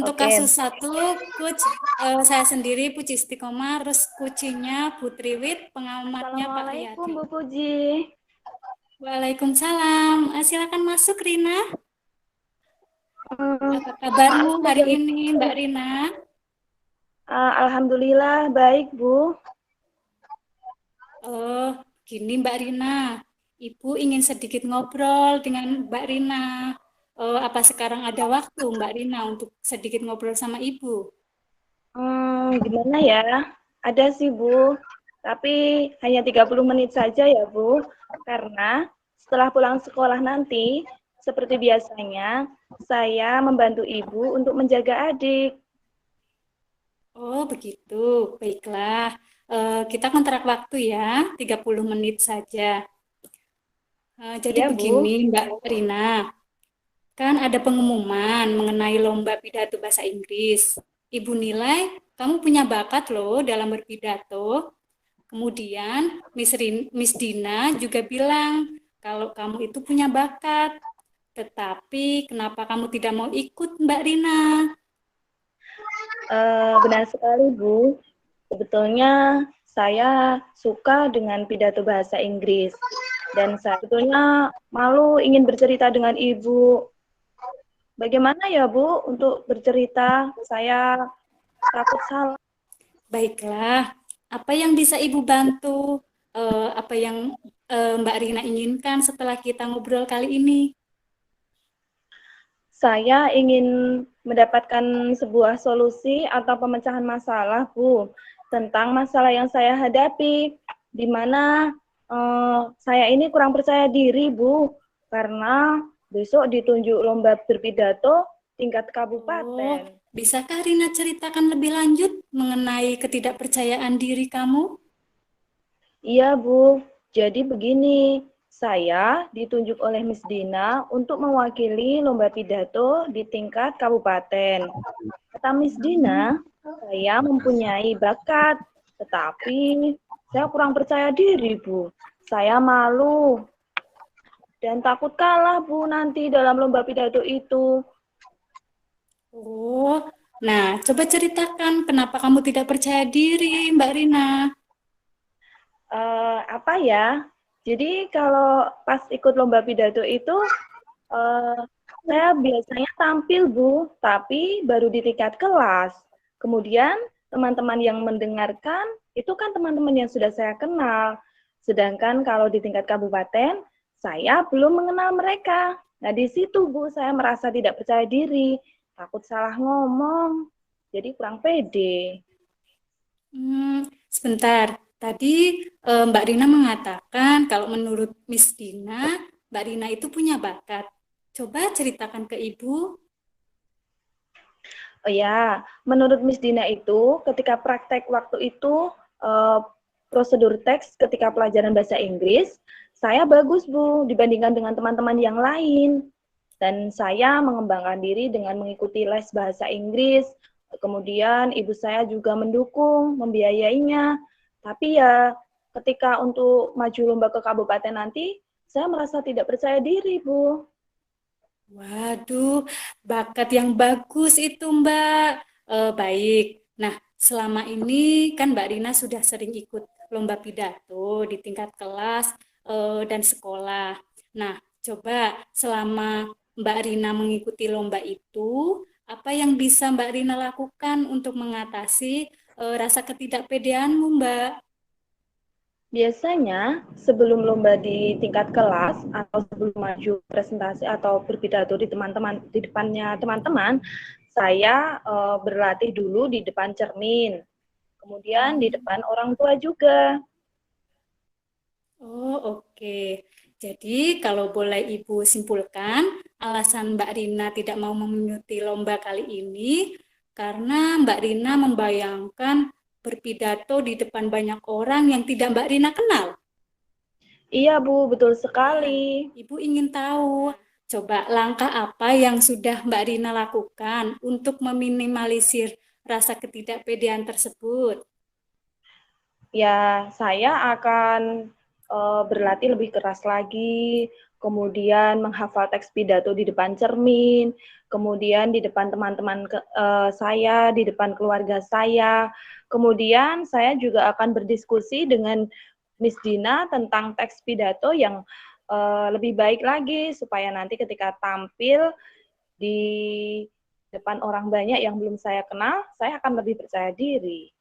Untuk Oke. kasus satu, coach saya sendiri Puji Istiqomah, terus coachingnya Putri Wit, pengamatnya Pak Assalamualaikum Riyadi. Bu Puji. Waalaikumsalam. Silakan masuk Rina. Hmm, Apa kabarmu maaf hari mengganggu. ini Mbak Rina? Alhamdulillah baik Bu. Oh, gini Mbak Rina. Ibu ingin sedikit ngobrol dengan Mbak Rina. Apa sekarang ada waktu Mbak Rina untuk sedikit ngobrol sama Ibu? Gimana ya? Ada sih Bu, tapi hanya 30 menit saja ya Bu. Karena setelah pulang sekolah nanti, seperti biasanya, saya membantu Ibu untuk menjaga adik. Oh, begitu. Baiklah. Kita kontrak waktu ya, 30 menit saja. Jadi Iya Bu. begini Mbak Rina, kan ada pengumuman mengenai lomba pidato bahasa Inggris. Ibu nilai kamu punya bakat loh dalam berpidato. Kemudian Miss Dina juga bilang kalau kamu itu punya bakat. Tetapi kenapa kamu tidak mau ikut Mbak Rina? Benar sekali Bu. Sebetulnya saya suka dengan pidato bahasa Inggris. Dan saya sebetulnya malu ingin bercerita dengan Ibu. Bagaimana ya Bu untuk bercerita? Saya takut salah. Baiklah, apa yang bisa Ibu bantu? Apa yang Mbak Rina inginkan setelah kita ngobrol kali ini? Saya ingin mendapatkan sebuah solusi atau pemecahan masalah, Bu, tentang masalah yang saya hadapi, di mana saya ini kurang percaya diri, Bu, karena besok ditunjuk lomba berpidato tingkat Oh, kabupaten. bisakah Rina ceritakan lebih lanjut mengenai ketidakpercayaan diri kamu? Iya, Bu. Jadi begini, saya ditunjuk oleh Miss Dina untuk mewakili lomba pidato di tingkat kabupaten. Kata Miss Dina, saya mempunyai bakat, tetapi saya kurang percaya diri, Bu. Saya malu dan takut kalah, Bu, nanti dalam lomba pidato itu. Oh, nah coba ceritakan kenapa kamu tidak percaya diri, Mbak Rina. Apa ya? Jadi kalau pas ikut lomba pidato itu, eh, saya biasanya tampil, Bu, tapi baru di tingkat kelas. Kemudian teman-teman yang mendengarkan itu kan teman-teman yang sudah saya kenal. Sedangkan kalau di tingkat kabupaten, saya belum mengenal mereka. Nah, di situ, Bu, saya merasa tidak percaya diri, takut salah ngomong, jadi kurang pede. Sebentar, tadi Mbak Rina mengatakan kalau menurut Miss Dina, Mbak Rina itu punya bakat. Coba ceritakan ke Ibu. Oh ya, menurut Miss Dina itu ketika praktek waktu itu prosedur teks ketika pelajaran bahasa Inggris, saya bagus Bu dibandingkan dengan teman-teman yang lain. Dan saya mengembangkan diri dengan mengikuti les bahasa Inggris. Kemudian ibu saya juga mendukung, membiayainya. Tapi ya ketika untuk maju lomba ke kabupaten nanti, saya merasa tidak percaya diri, Bu. Waduh, bakat yang bagus itu Mbak. Baik. Nah, selama ini kan Mbak Rina sudah sering ikut lomba pidato di tingkat kelas dan sekolah. Nah, coba selama Mbak Rina mengikuti lomba itu, apa yang bisa Mbak Rina lakukan untuk mengatasi rasa ketidakpedeanmu, Mbak? Biasanya sebelum lomba di tingkat kelas atau sebelum maju presentasi atau berpidato di teman-teman di depannya teman-teman, saya berlatih dulu di depan cermin, kemudian di depan orang tua juga. Oh, oke. Jadi, kalau boleh Ibu simpulkan, alasan Mbak Rina tidak mau mengikuti lomba kali ini karena Mbak Rina membayangkan berpidato di depan banyak orang yang tidak Mbak Rina kenal. Iya Bu, betul Ya, sekali. Ibu ingin tahu, coba langkah apa yang sudah Mbak Rina lakukan untuk meminimalisir rasa ketidakpedean tersebut? Ya, saya akan berlatih lebih keras lagi, kemudian menghafal teks pidato di depan cermin, kemudian di depan teman-teman saya, di depan keluarga saya. Kemudian saya juga akan berdiskusi dengan Miss Dina tentang teks pidato yang lebih baik lagi supaya nanti ketika tampil di depan orang banyak yang belum saya kenal, saya akan lebih percaya diri.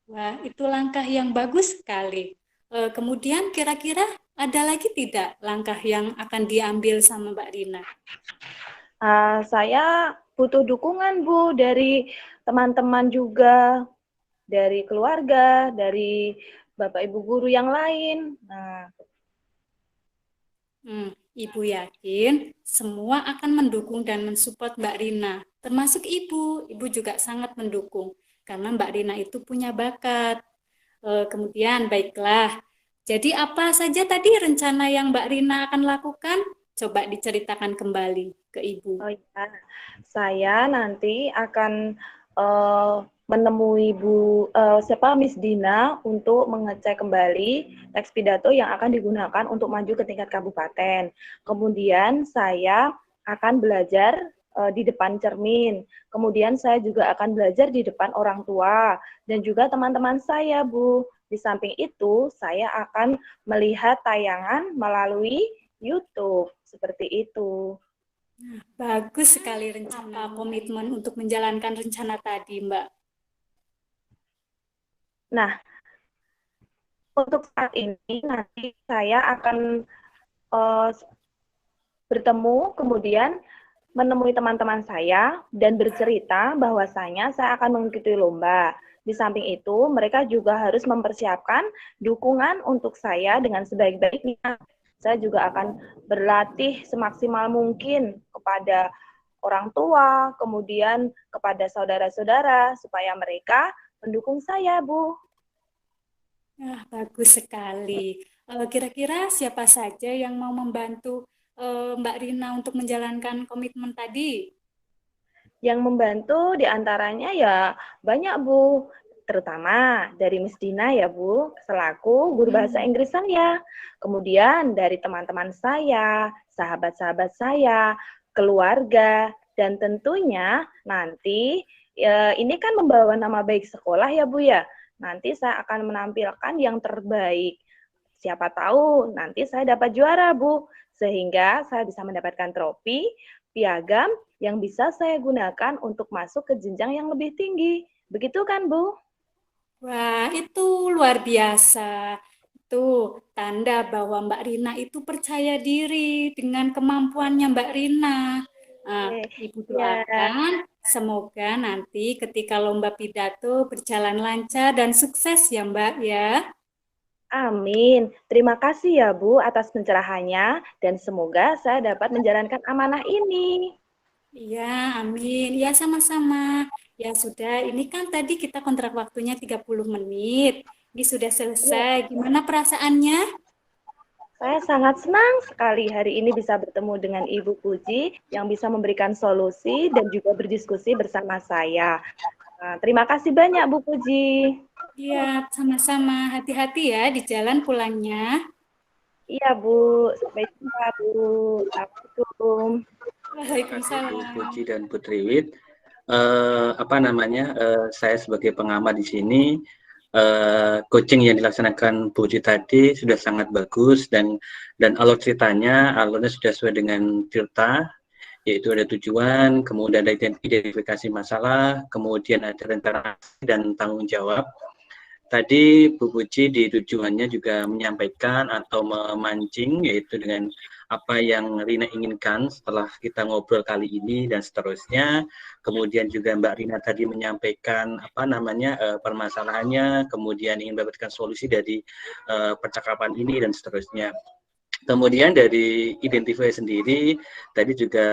Wah, itu langkah yang bagus sekali. Kemudian kira-kira ada lagi tidak langkah yang akan diambil sama Mbak Rina? Saya butuh dukungan Bu dari teman-teman juga, dari keluarga, dari Bapak Ibu guru yang lain. Nah, Ibu yakin semua akan mendukung dan mensupport Mbak Rina, termasuk Ibu. Ibu juga sangat mendukung karena Mbak Rina itu punya bakat. Kemudian baiklah. Jadi apa saja tadi rencana yang Mbak Rina akan lakukan? Coba diceritakan kembali ke Ibu. oh ya, saya nanti akan eh, menemui siapa Miss Dina untuk mengecek kembali teks pidato yang akan digunakan untuk maju ke tingkat kabupaten. Kemudian saya akan belajar di depan cermin. Kemudian saya juga akan belajar di depan orang tua dan juga teman-teman saya, Bu. Di samping itu, saya akan melihat tayangan melalui YouTube seperti itu. Bagus sekali rencana komitmen untuk menjalankan rencana tadi, Mbak. Nah, untuk saat ini nanti saya akan uh, bertemu, kemudian menemui teman-teman saya dan bercerita bahwasanya saya akan mengikuti lomba. Di samping itu, mereka juga harus mempersiapkan dukungan untuk saya dengan sebaik-baiknya. Saya juga akan berlatih semaksimal mungkin kepada orang tua, kemudian kepada saudara-saudara, supaya mereka mendukung saya, Bu. Bagus sekali. Kira-kira siapa saja yang mau membantu Mbak Rina untuk menjalankan komitmen tadi? Yang membantu diantaranya ya banyak Bu, terutama dari Miss Dina ya Bu, selaku guru bahasa Hmm. Inggris saya. Kemudian dari teman-teman saya, sahabat-sahabat saya, keluarga, dan tentunya nanti ini kan membawa nama baik sekolah ya Bu ya. Nanti saya akan menampilkan yang terbaik. Siapa tahu nanti saya dapat juara Bu, sehingga saya bisa mendapatkan trofi, piagam, yang bisa saya gunakan untuk masuk ke jenjang yang lebih tinggi. Begitu kan, Bu? Wah, itu luar biasa. Itu tanda bahwa Mbak Rina itu percaya diri dengan kemampuannya Mbak Rina. Nah, Ibu Ya, doakan semoga nanti ketika lomba pidato berjalan lancar dan sukses ya Mbak ya. amin. Terima kasih ya, Bu, atas pencerahannya, dan semoga saya dapat menjalankan amanah ini. Iya, amin. Ya, sama-sama. Ya sudah, ini kan tadi kita kontrak waktunya 30 menit. Ini sudah Ya, selesai. Gimana perasaannya? saya sangat senang sekali hari ini bisa bertemu dengan Ibu Puji yang bisa memberikan solusi dan juga berdiskusi bersama saya. Nah, terima kasih banyak, Bu Puji. Iya, sama-sama. Hati-hati ya di jalan pulangnya. Iya, Bu. Sampai jumpa, Bu. Assalamualaikum. Terima kasih Bu Waalaikumsalam. Puji dan Bu Triwit. Saya sebagai pengamat di sini, coaching yang dilaksanakan Bu Puji tadi sudah sangat bagus dan alur ceritanya, alurnya sudah sesuai dengan cerita, yaitu ada tujuan, kemudian ada identifikasi masalah, kemudian ada rencana dan tanggung jawab. Tadi Bu Puji di tujuannya juga menyampaikan atau memancing, yaitu dengan apa yang Rina inginkan setelah kita ngobrol kali ini dan seterusnya. Kemudian juga Mbak Rina tadi menyampaikan permasalahannya, kemudian ingin mendapatkan solusi dari percakapan ini dan seterusnya. Kemudian dari identifikasi sendiri, tadi juga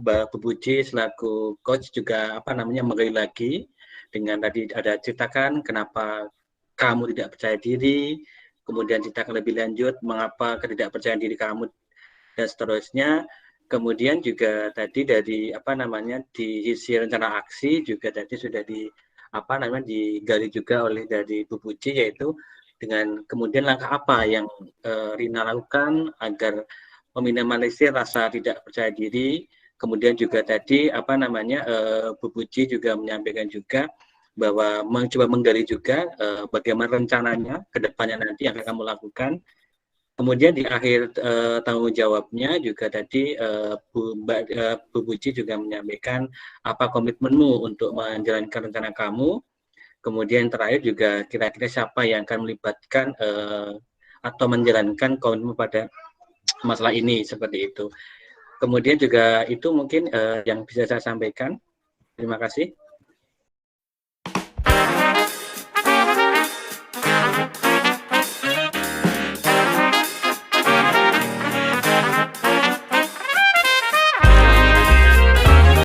Mbak Bu Puji selaku coach juga menggali lagi dengan tadi ada ceritakan kenapa kamu tidak percaya diri, kemudian ceritakan lebih lanjut mengapa ketidakpercayaan diri kamu dan seterusnya. Kemudian juga tadi dari di sisi rencana aksi juga tadi sudah digali juga oleh dari Bu Puji, yaitu dengan kemudian langkah apa yang Rina lakukan agar meminimalisir rasa tidak percaya diri. Kemudian juga tadi Bu Puji juga menyampaikan juga bahwa mencoba menggali juga bagaimana rencananya ke depannya nanti yang akan kamu lakukan. Kemudian di akhir tanggung jawabnya juga tadi Bu Puji juga menyampaikan apa komitmenmu untuk menjalankan rencana kamu. Kemudian terakhir juga kira-kira siapa yang akan melibatkan atau menjalankan komitmen pada masalah ini, seperti itu. Kemudian juga itu mungkin yang bisa saya sampaikan. Terima kasih.